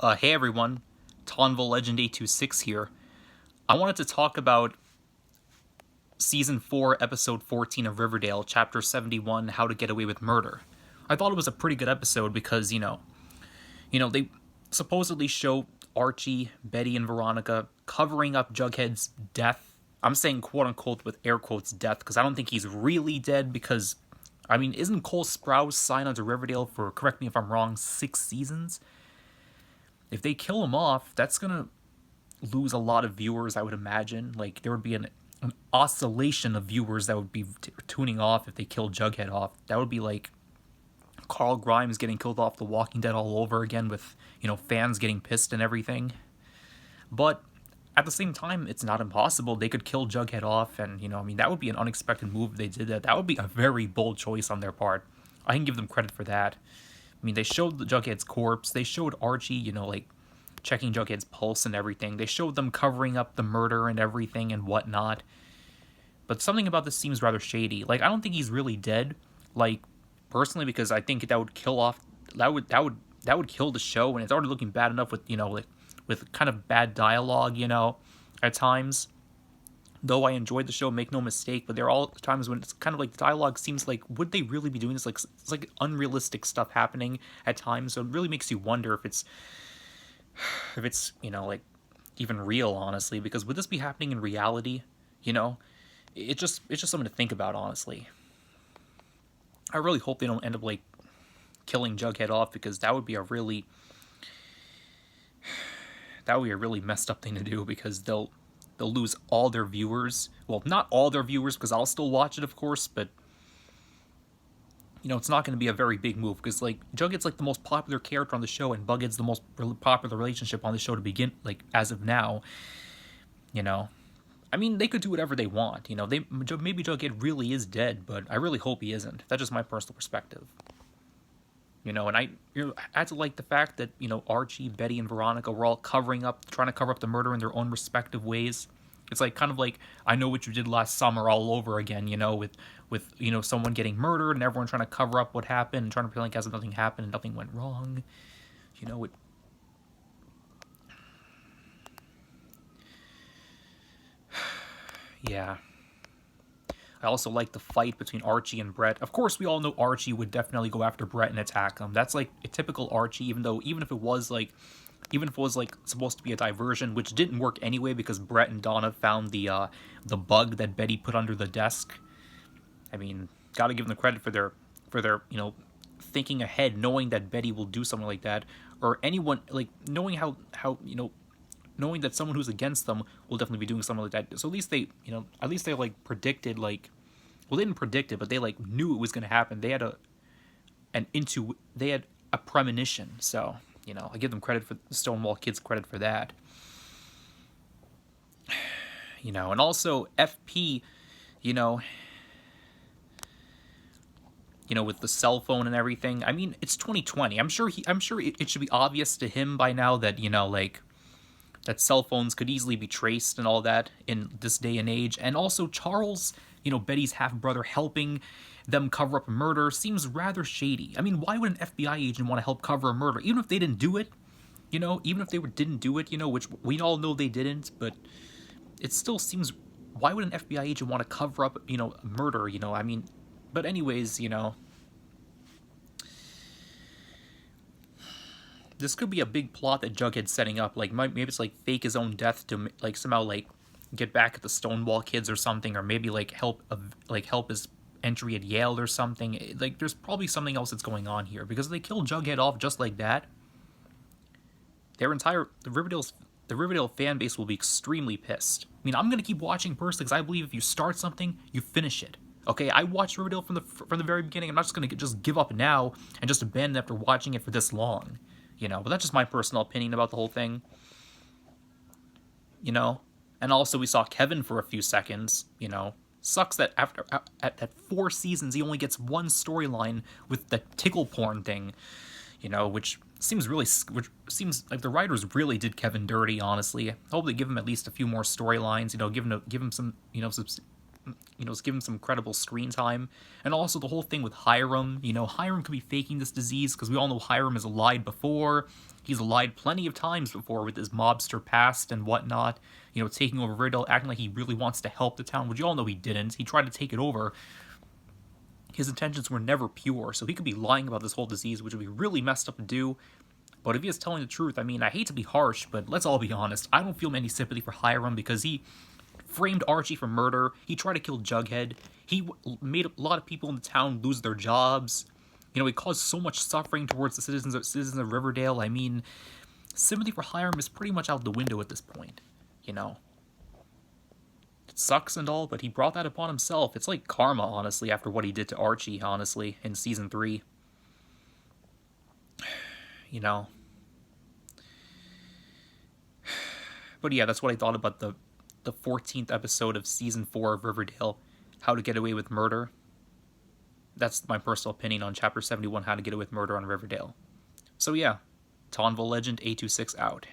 Hey everyone, Tonville Legend 826 here. I wanted to talk about Season 4, Episode 14 of Riverdale, Chapter 71, How to Get Away with Murder. I thought it was a pretty good episode because, they supposedly show Archie, Betty, and Veronica covering up Jughead's death. I'm saying quote unquote with air quotes death because I don't think he's really dead because, isn't Cole Sprouse signed onto Riverdale for, correct me if I'm wrong, 6 seasons? If they kill him off, that's gonna lose a lot of viewers, I would imagine. Like, there would be an oscillation of viewers that would be tuning off if they killed Jughead off. That would be like Carl Grimes getting killed off The Walking Dead all over again with, fans getting pissed and everything. But at the same time, it's not impossible. They could kill Jughead off, and, that would be an unexpected move if they did that. That would be a very bold choice on their part. I can give them credit for that. They showed the Jughead's corpse. They showed Archie, checking Jughead's pulse and everything. They showed them covering up the murder and everything and whatnot. But something about this seems rather shady. Like, I don't think he's really dead. Like, personally, because I think that would kill off. That would kill the show, and it's already looking bad enough with with kind of bad dialogue, at times. Though I enjoyed the show, make no mistake, but there are all times when it's kind of like the dialogue seems like, would they really be doing this? Like, it's like unrealistic stuff happening at times, so it really makes you wonder if it's like even real, honestly. Because would this be happening in reality? You know, it's just something to think about, honestly. I really hope they don't end up like killing Jughead off because that would be a really messed up thing to do because they'll lose all their viewers. Well, not all their viewers because I'll still watch it, of course, but it's not going to be a very big move because like Jughead's like the most popular character on the show, and Bughead's the most popular relationship on the show to begin, like, as of now. You know, they could do whatever they want. Maybe Jughead really is dead, but I really hope he isn't. That's just my personal perspective. And I had to like the fact that Archie, Betty, and Veronica were all trying to cover up the murder in their own respective ways. It's like kind of like I know what you did last summer all over again. With someone getting murdered and everyone trying to cover up what happened and trying to pretend like as if nothing happened and nothing went wrong. You know it. Yeah. I also like the fight between Archie and Brett. Of course, we all know Archie would definitely go after Brett and attack him. That's like a typical Archie, even if it was like supposed to be a diversion, which didn't work anyway because Brett and Donna found the bug that Betty put under the desk. Got to give them credit for their thinking ahead, knowing that Betty will do something like that, or anyone like knowing how knowing that someone who's against them will definitely be doing something like that. So at least they like predicted, like, well, they didn't predict it, but they like knew it was going to happen. They had a premonition. So I give them credit for the Stonewall Kids credit for that. And also FP, you know, with the cell phone and everything. It's 2020. I'm sure it should be obvious to him by now that like that cell phones could easily be traced and all that in this day and age. And also Charles, Betty's half brother, helping them cover up a murder seems rather shady. Why would an FBI agent want to help cover a murder, even if they didn't do it? Even if they didn't do it, which we all know they didn't, but it still seems. Why would an FBI agent want to cover up, a murder? But anyways, this could be a big plot that Jughead's setting up. Like, maybe it's like fake his own death to like somehow like get back at the Stonewall Kids or something, or maybe like help his entry at Yale or something. Like, there's probably something else that's going on here because if they kill Jughead off just like that, the Riverdale fan base will be extremely pissed. I'm gonna keep watching personally because I believe if you start something, you finish it. Okay, I watched Riverdale from the very beginning. I'm not just gonna just give up now and just abandon after watching it for this long. But that's just my personal opinion about the whole thing. And also we saw Kevin for a few seconds. Sucks that after at 4 seasons he only gets one storyline with the tickle porn thing. Which seems like the writers really did Kevin dirty. Honestly, I hope they give him at least a few more storylines. Give him some let's give him some credible screen time. And also the whole thing with Hiram. Hiram could be faking this disease because we all know Hiram has lied before. He's lied plenty of times before with his mobster past and whatnot. Taking over Riverdale, acting like he really wants to help the town, which you all know he didn't. He tried to take it over. His intentions were never pure, so he could be lying about this whole disease, which would be really messed up to do. But if he is telling the truth, I hate to be harsh, but let's all be honest. I don't feel any sympathy for Hiram because he framed Archie for murder. He tried to kill Jughead. He made a lot of people in the town lose their jobs. He caused so much suffering towards the citizens of Riverdale. Sympathy for Hiram is pretty much out the window at this point. It sucks and all, but he brought that upon himself. It's like karma, honestly, after what he did to Archie, honestly, in season 3. But yeah, that's what I thought about the 14th episode of season 4 of Riverdale, How to Get Away with Murder. That's my personal opinion on chapter 71, How to Get Away with Murder on Riverdale. So yeah, Tonville Legend A26 out.